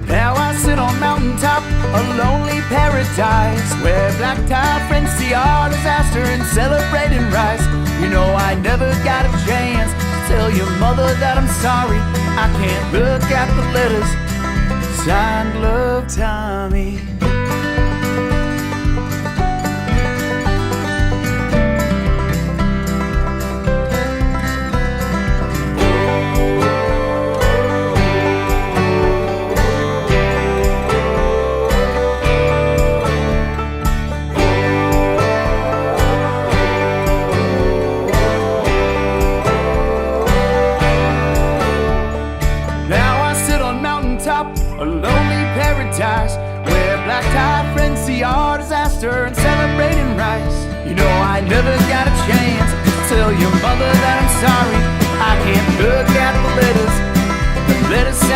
Now I sit on mountaintop, a lonely paradise, where black tie friends see our disaster and celebrating rise. You know I never got a chance to tell your mother that I'm sorry. I can't look at the letters signed Love Tommy. A lonely paradise, where black tie friends see our disaster and celebrating rise. You know I never got a chance to tell your mother that I'm sorry. I can't look at the letters sound